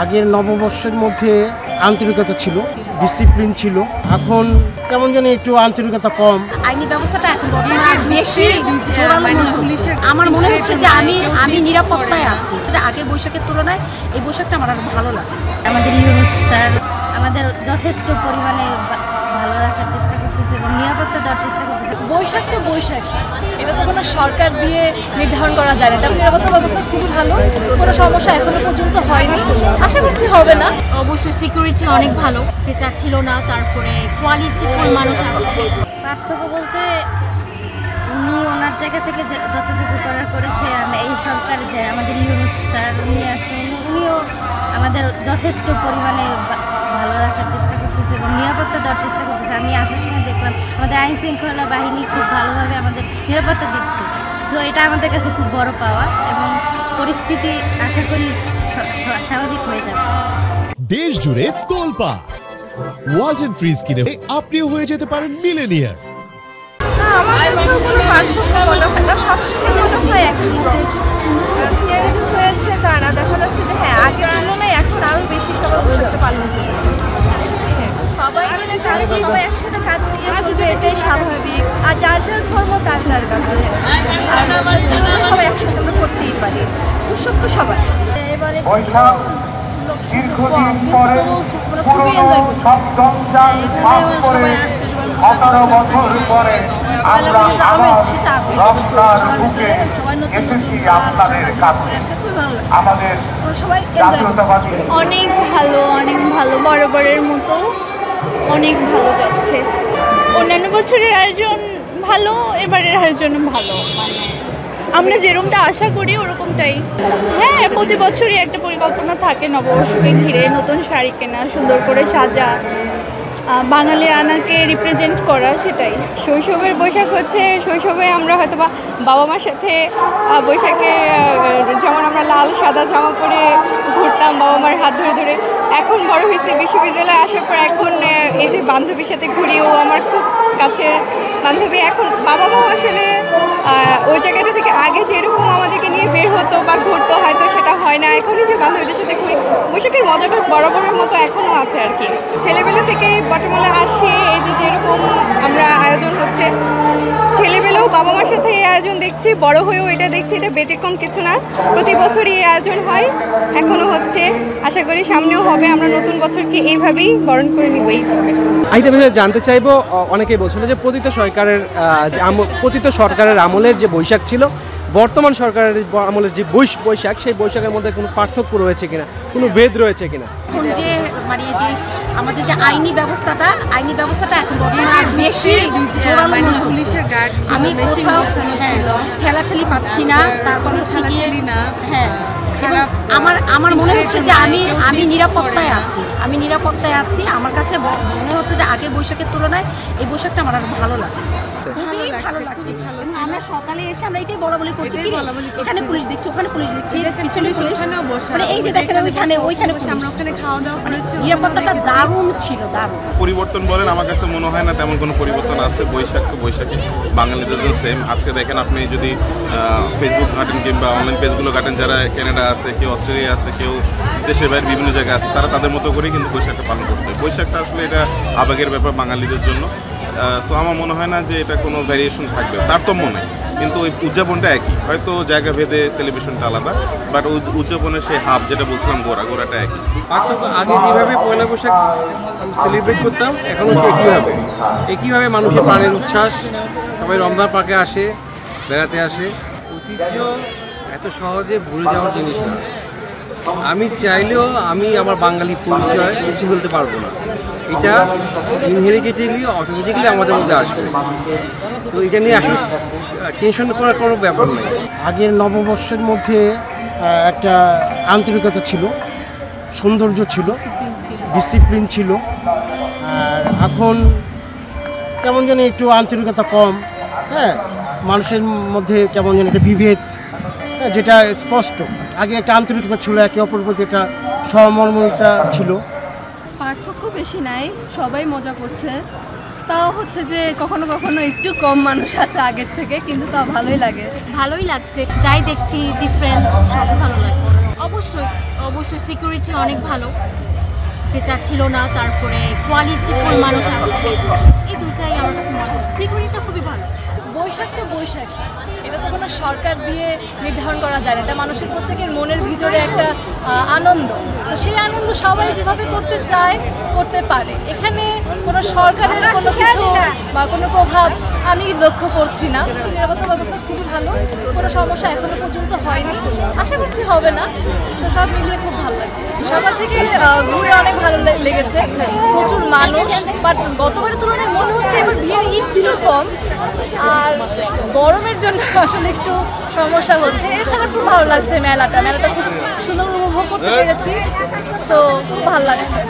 আগের নববর্ষের মধ্যে আন্তরিকতা ছিল, ডিসিপ্লিন ছিল, এখন কেমন জানি একটু আন্তরিকতা কম। আইনি ব্যবস্থাটা এখন বেশি আমার মনে হচ্ছে যে আমি নিরাপত্তায় আছি। আগের বৈশাখের তুলনায় এই বৈশাখটা আমার আরো ভালো লাগে। আমাদের ইউনুস স্যার আমাদের যথেষ্ট পরিমাণে ভালো রাখার চেষ্টা করতেছে এবং নিরাপত্তা দেওয়ার চেষ্টা করতেছে। বৈশাখ তো বৈশাখী, এটা তো কোনো সরকার দিয়ে নির্ধারণ করা যায় না। এটা নিরাপত্তা ব্যবস্থা খুবই ভালো, কোনো সমস্যা এখনো পর্যন্ত হয়নি, আশা করছি হবে না। অবশ্যই সিকিউরিটি অনেক ভালো, যেটা ছিল না। তারপরে কোয়ালিটিফুল মানুষ আসছে। পার্থক্য বলতে উনি ওনার জায়গা থেকে যতটুকু করার করেছে, এই সরকার যে আমাদের ইউনুস স্যার উনি আছেন, উনিও আমাদের যথেষ্ট পরিমাণে ভালো রাখার চেষ্টা করতেছে এবং নিরাপত্তা দেওয়ার চেষ্টা করতেছে। আমি আসার সময় দেখলাম আমাদের আইন শৃঙ্খলা বাহিনী খুব ভালোভাবে আমাদের নিরাপত্তা দিচ্ছে। সো এটা আমাদের কাছে খুব বড় পাওয়া এবং পরিস্থিতি আশা করি স্বাভাবিক হয়ে যাবে। দেশ জুড়ে তোলপা ওয়ালটন ফ্রিজ কিনে আপনিও হয়ে যেতে পারেন মিলেনিয়ার। আমার কাছেও কোনো পার্থক্য মনে হয় না, সব সময় মনে হয় একই রকম। চেঞ্জ হয়েছে তা না, দেখা যাচ্ছে যে হ্যাঁ আগের তুলনায় এখন আরও বেশি সবাই উৎসবটা পালন করছে। সবাই মিলে সবাই একসাথে কাজ নিয়ে চলবে, এটাই স্বাভাবিক। আর যার যার ধর্ম তার তার কাছে, আর সবাই একসাথে আমরা করতেই পারি। উৎসব তো সবাই এবারে দীর্ঘদিন পরে খুবই এনজয় করছি। এখানে সবাই আসছে, সবাই মজা করছে, পরে আমরা রমজান বুকে এসেছি আপনাদের কাছে। খুবই ভালো লাগছে, আমাদের সবাই এনজয় করছে। অনেক ভালো বরাবরের মতো অনেক ভালো যাচ্ছে। অন্যান্য বছরের আয়োজন ভালো, এবারের আয়োজন ভালো, মানে আমরা যেরকমটা আশা করি ওরকমটাই। হ্যাঁ, প্রতি বছরই একটা পরিকল্পনা থাকে নববর্ষকে ঘিরে, নতুন শাড়ি কেনা, সুন্দর করে সাজা, বাঙালি আনাকে রিপ্রেজেন্ট করা, সেটাই। শৈশবের বৈশাখ হচ্ছে, শৈশবে আমরা হয়তো বাবা মার সাথে বৈশাখে যেমন আমরা লাল সাদা জামা পরে ঘুরতাম বাবা মার হাত ধরে ধরে। এখন বড় হয়েছে, বিশ্ববিদ্যালয়ে আসার পর এখন এই যে বান্ধবীর সাথে ঘুরিও আমার খুব কাছের বান্ধবী। এখন বাবা মা আসলে ওই জায়গাটা থেকে আগে যেরকম আমাদেরকে নিয়ে বের হতো বা ঘুরতো, হয়তো সেটা হয় না। এখনই যে বান্ধবীদের সাথে ঘুরি, বৈশাখের মজাটা বরাবরের মতো এখনও আছে আর কি। ছেলেবেলা থেকে বটমূলে আসে, এই যে যেরকম আমরা আয়োজন হচ্ছে, ছেলেবেলাও বাবা মার সাথে এই আয়োজন দেখছি, বড় হয়েও এটা দেখছি, এটা ব্যতিক্রম কিছু না। প্রতি বছরই এই আয়োজন হয়, এখনও হচ্ছে, আশা করি সামনেও হবে। আমরা নতুন বছরকে এইভাবেই বরণ করে নিব। এই তো আরেকটা বিষয়ে জানতে চাইবো, অনেকেই বলছিল যে পতিত সরকারের আমলের যে বৈশাখ ছিল, বর্তমান সরকারের আমলের যে বৈশাখ, সেই বৈশাখের মধ্যে কোনো পার্থক্য রয়েছে কিনা, কোনো ভেদ রয়েছে কিনা? এখন যে মানে যে আমাদের যে আইনি ব্যবস্থাটা এখন বেশি জোরালো মনে হচ্ছে। আমি কোথাও ঠেলাঠেলি পাচ্ছি না, তারপর হচ্ছে গিয়ে হ্যাঁ আমার মনে হচ্ছে যে আমি নিরাপত্তায় আছি। আমার কাছে মনে হচ্ছে যে আগের বৈশাখের তুলনায় এই বৈশাখটা আমার আরো ভালো লাগে। ভালো লাগছে। আমরা সকালে এসে আমরা এটাই বলাবলি করছি, এখানে পুলিশ দিচ্ছি, ওখানে পুলিশ দিচ্ছি, পিছনে পুলিশ, মানে এই যে দেখেন ওইখানে আমরা ওখানে খাওয়া দাওয়া করেছি। নিরাপত্তাটা দারুণ ছিল, দারুণ। পরিবর্তন বলেন, আমার কাছে মনে হয় না তেমন কোনো পরিবর্তন আছে। বৈশাখ তো বৈশাখী, বাঙালিদের জন্য সেম। আজকে দেখেন আপনি যদি ফেসবুক ঘাটেন কিংবা অনলাইন পেজগুলো ঘাটেন, যারা কানাডা আছে, কেউ অস্ট্রেলিয়া আছে, কেউ দেশের বাইরে বিভিন্ন জায়গায় আছে, তারা তাদের মতো করেই কিন্তু বৈশাখটা পালন করছে। বৈশাখটা আসলে এটা আবেগের ব্যাপার বাঙালিদের জন্য। সো আমার মনে হয় না যে এটা কোনো ভ্যারিয়েশন থাকবে, তারতম্য নেই, কিন্তু ওই উদযাপনটা একই। হয়তো জায়গা ভেদে সেলিব্রেশনটা আলাদা, বাট ওই উদযাপনের সেই হাব যেটা বলছিলাম গোড়াটা একই। পার্থক্য আগে যেভাবে পয়লা বৈশাখ সেলিব্রেট করতাম, এখনও একইভাবে মানুষের প্রাণের উচ্ছ্বাস, সবাই রমজান পার্কে আসে, বেড়াতে আসে। ঐতিহ্য এত সহজে ভুলে যাওয়ার জিনিস না। আমি চাইলেও আমি আমার বাঙালি পরিচয় মুছে ফেলতে পারবো না। এটা ইনহেরিটেডলি অটোমেটিক্যালি আমাদের মধ্যে আসবে। তো এটা নিয়ে আসলে টেনশন করার কোনো ব্যাপার নেই। আগের নববর্ষের মধ্যে একটা আন্তরিকতা ছিল, সৌন্দর্য ছিল, ডিসিপ্লিন ছিল। আর এখন কেমন যেন একটু আন্তরিকতা কম। হ্যাঁ, মানুষের মধ্যে কেমন যেন একটা বিভেদ, যেটা স্পষ্ট। আগে একটা আন্তরিকতা ছিল, একে অপরের প্রতি একটা সহমর্মিতা ছিল। পার্থক্য বেশি নাই, সবাই মজা করছে। তাও হচ্ছে যে কখনো কখনো একটু কম মানুষ আছে আগের থেকে, কিন্তু তাও ভালোই লাগছে। যাই দেখছি ডিফারেন্ট, সব ভালো লাগছে। অবশ্যই অবশ্যই সিকিউরিটি অনেক ভালো, যেটা ছিল না। তারপরে কোয়ালিটিফুল মানুষ আসছে, এই দুটাই আমার কাছে মনে হচ্ছে। সিকিউরিটিটা খুবই ভালো। বৈশাখ তো বৈশাখী, এটা তো কোনো সরকার দিয়ে নির্ধারণ করা যায় না, এটা মানুষের প্রত্যেকের মনের ভিতরে একটা আনন্দ। তো সেই আনন্দ সবাই যেভাবে করতে চায় করতে পারে, এখানে কোনো সরকারের কোনো কিছু বা কোনো প্রভাব আমি লক্ষ্য করছি না। নিরাপত্তা ব্যবস্থা খুবই ভালো, কোনো সমস্যা এখনো পর্যন্ত হয়নি, আশা করছি হবে না। তো সব মিলিয়ে খুব ভালো লাগছে। সকাল থেকে ঘুরে অনেক ভালো লেগেছে, প্রচুর মানুষ, বাট গতবারের তুলনায় মনে হচ্ছে এবার ভিড় একটু কম, আর গরমের জন্য আসলে একটু সমস্যা হচ্ছে। এছাড়া খুব ভালো লাগছে মেলাটা খুব সুন্দর উপভোগ করতে পেরেছি, সো খুব ভালো লাগছে।